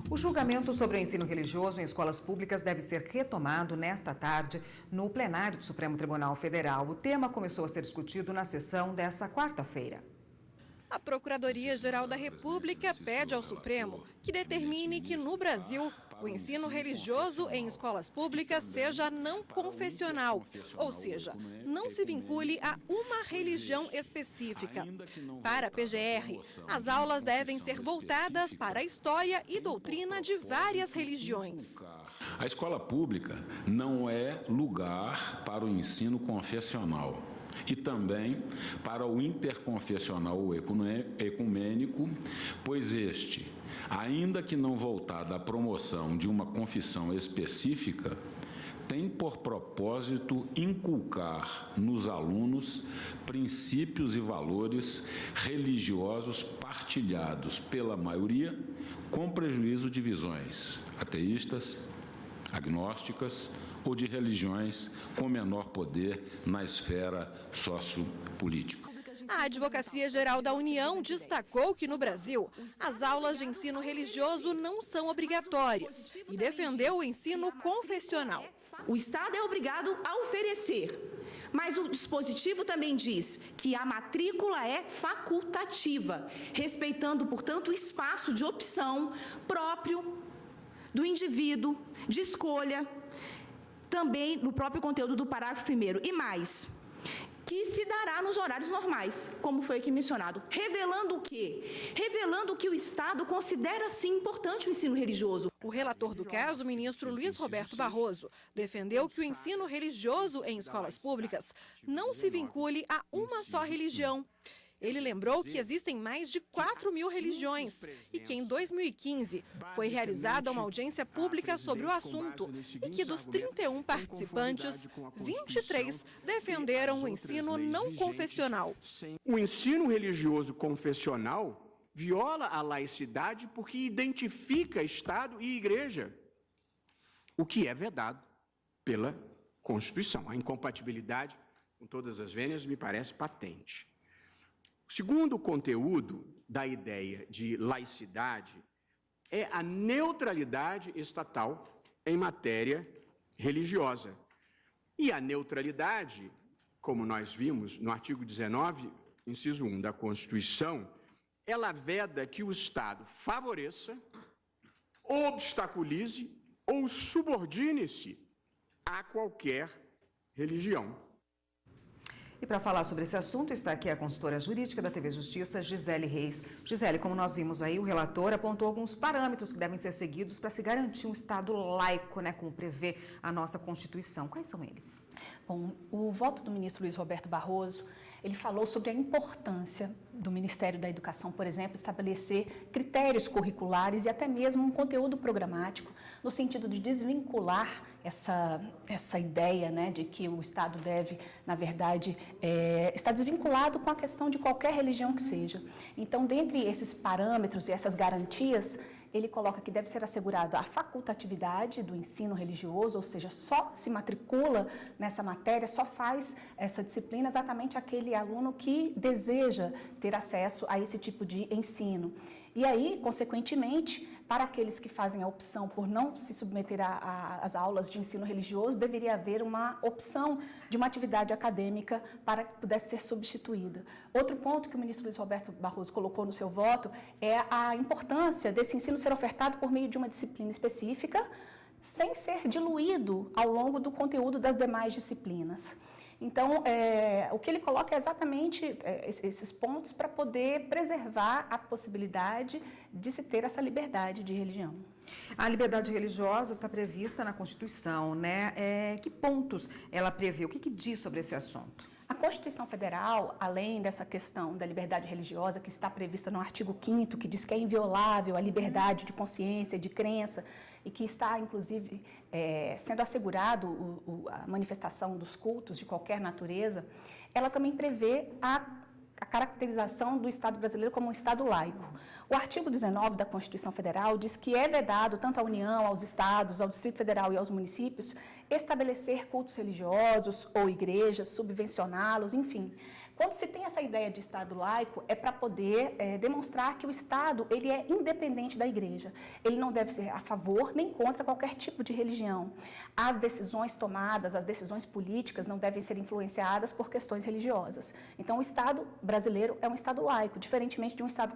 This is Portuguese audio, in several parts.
O julgamento sobre o ensino religioso em escolas públicas deve ser retomado nesta tarde no plenário do Supremo Tribunal Federal. O tema começou a ser discutido na sessão dessa quarta-feira. A Procuradoria-Geral da República pede ao Supremo que determine que no Brasil o ensino religioso em escolas públicas seja não confessional, ou seja, não se vincule a uma religião específica. Para a PGR, as aulas devem ser voltadas para a história e doutrina de várias religiões. A escola pública não é lugar para o ensino confessional e também para o interconfessional ou ecumênico, pois este, ainda que não voltado à promoção de uma confissão específica, tem por propósito inculcar nos alunos princípios e valores religiosos partilhados pela maioria, com prejuízo de visões ateístas, agnósticas ou de religiões com menor poder na esfera sociopolítica. A Advocacia Geral da União destacou que no Brasil as aulas de ensino religioso não são obrigatórias e defendeu o ensino confessional. O Estado é obrigado a oferecer, mas o dispositivo também diz que a matrícula é facultativa, respeitando, portanto, o espaço de opção próprio do indivíduo, de escolha, também no próprio conteúdo do parágrafo 1º. E mais, que se dará nos horários normais, como foi aqui mencionado. Revelando o quê? Revelando que o Estado considera, sim, importante o ensino religioso. O relator do caso, o ministro Luiz Roberto Barroso, defendeu que o ensino religioso em escolas públicas não se vincule a uma só religião. Ele lembrou que existem mais de 4.000 religiões e que em 2015 foi realizada uma audiência pública sobre o assunto e que dos 31 participantes, 23 defenderam o ensino não confessional. O ensino religioso confessional viola a laicidade porque identifica Estado e Igreja, o que é vedado pela Constituição. A incompatibilidade com todas as vênias me parece patente. O segundo conteúdo da ideia de laicidade é a neutralidade estatal em matéria religiosa. E a neutralidade, como nós vimos no artigo 19, inciso 1 da Constituição, ela veda que o Estado favoreça, obstaculize ou subordine-se a qualquer religião. E para falar sobre esse assunto, está aqui a consultora jurídica da TV Justiça, Gisele Reis. Gisele, como nós vimos aí, o relator apontou alguns parâmetros que devem ser seguidos para se garantir um Estado laico, né, como prevê a nossa Constituição. Quais são eles? Bom, o voto do ministro Luiz Roberto Barroso, ele falou sobre a importância do Ministério da Educação, por exemplo, estabelecer critérios curriculares e até mesmo um conteúdo programático, no sentido de desvincular essa ideia, né, de que o Estado deve, na verdade, estar desvinculado com a questão de qualquer religião que seja. Então, dentre esses parâmetros e essas garantias, ele coloca que deve ser assegurada a facultatividade do ensino religioso, ou seja, só se matricula nessa matéria, só faz essa disciplina exatamente aquele aluno que deseja ter acesso a esse tipo de ensino. E aí, consequentemente, para aqueles que fazem a opção por não se submeter às aulas de ensino religioso, deveria haver uma opção de uma atividade acadêmica para que pudesse ser substituída. Outro ponto que o ministro Luiz Roberto Barroso colocou no seu voto é a importância desse ensino ser ofertado por meio de uma disciplina específica, sem ser diluído ao longo do conteúdo das demais disciplinas. Então, o que ele coloca é exatamente esses pontos para poder preservar a possibilidade de se ter essa liberdade de religião. A liberdade religiosa está prevista na Constituição, né? Que pontos ela prevê? O que diz sobre esse assunto? A Constituição Federal, além dessa questão da liberdade religiosa, que está prevista no artigo 5º, que diz que é inviolável a liberdade de consciência, de crença, e que está, inclusive, sendo assegurado a manifestação dos cultos de qualquer natureza, ela também prevê a caracterização do Estado brasileiro como um Estado laico. O artigo 19 da Constituição Federal diz que é vedado tanto à União, aos Estados, ao Distrito Federal e aos municípios estabelecer cultos religiosos ou igrejas, subvencioná-los, enfim, Quando se tem essa ideia de Estado laico, é para poder demonstrar que o Estado ele é independente da Igreja. Ele não deve ser a favor nem contra qualquer tipo de religião. As decisões tomadas, as decisões políticas não devem ser influenciadas por questões religiosas. Então, o Estado brasileiro é um Estado laico, diferentemente de um Estado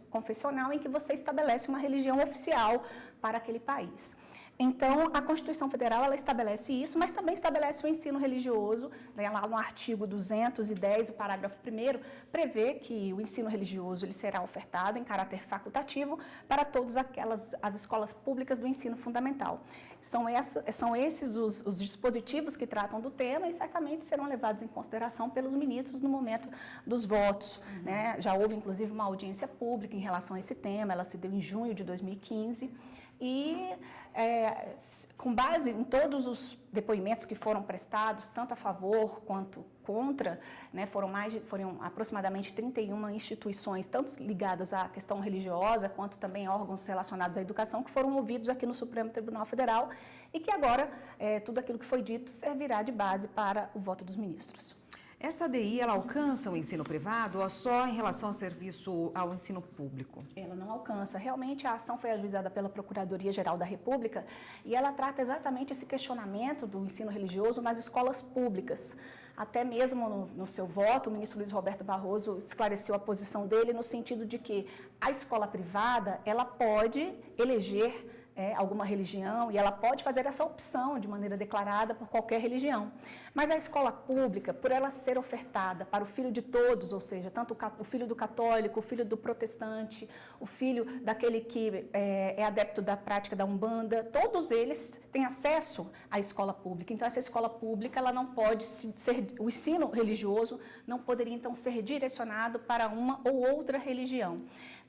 confessional em que você estabelece uma religião oficial para aquele país. Então, a Constituição Federal ela estabelece isso, mas também estabelece o ensino religioso, né, lá no artigo 210, o parágrafo 1º, prevê que o ensino religioso ele será ofertado em caráter facultativo para todas as escolas públicas do ensino fundamental. São esses os dispositivos que tratam do tema e certamente serão levados em consideração pelos ministros no momento dos votos. Né? Já houve, inclusive, uma audiência pública em relação a esse tema, ela se deu em junho de 2015, e com base em todos os depoimentos que foram prestados, tanto a favor quanto contra, né, foram aproximadamente 31 instituições, tanto ligadas à questão religiosa, quanto também órgãos relacionados à educação, que foram ouvidos aqui no Supremo Tribunal Federal e que agora tudo aquilo que foi dito servirá de base para o voto dos ministros. Essa ADI, ela alcança o ensino privado ou só em relação ao ensino público? Ela não alcança. Realmente, a ação foi ajuizada pela Procuradoria-Geral da República e ela trata exatamente esse questionamento do ensino religioso nas escolas públicas. Até mesmo no seu voto, o ministro Luiz Roberto Barroso esclareceu a posição dele no sentido de que a escola privada, ela pode eleger alguma religião e ela pode fazer essa opção de maneira declarada por qualquer religião. Mas a escola pública, por ela ser ofertada para o filho de todos, ou seja, tanto o filho do católico, o filho do protestante, o filho daquele que é adepto da prática da Umbanda, todos eles têm acesso à escola pública. Então, essa escola pública, ela não pode o ensino religioso não poderia, então, ser direcionado para uma ou outra religião.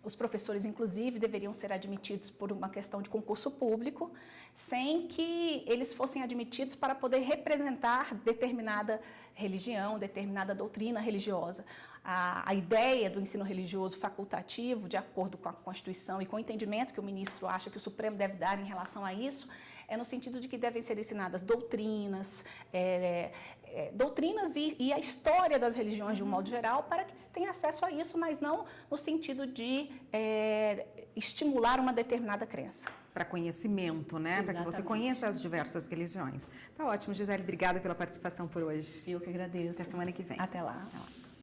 Os professores, inclusive, deveriam ser admitidos por uma questão de concurso público, sem que eles fossem admitidos para poder representar determinada religião, determinada doutrina religiosa. A ideia do ensino religioso facultativo, de acordo com a Constituição e com o entendimento que o ministro acha que o Supremo deve dar em relação a isso, é no sentido de que devem ser ensinadas doutrinas, e a história das religiões de um modo geral, para que se tenha acesso a isso, mas não no sentido de estimular uma determinada crença. Para conhecimento, né? Para que você conheça as diversas religiões. Tá ótimo, Gisele. Obrigada pela participação por hoje. Eu que agradeço. Até semana que vem. Até lá.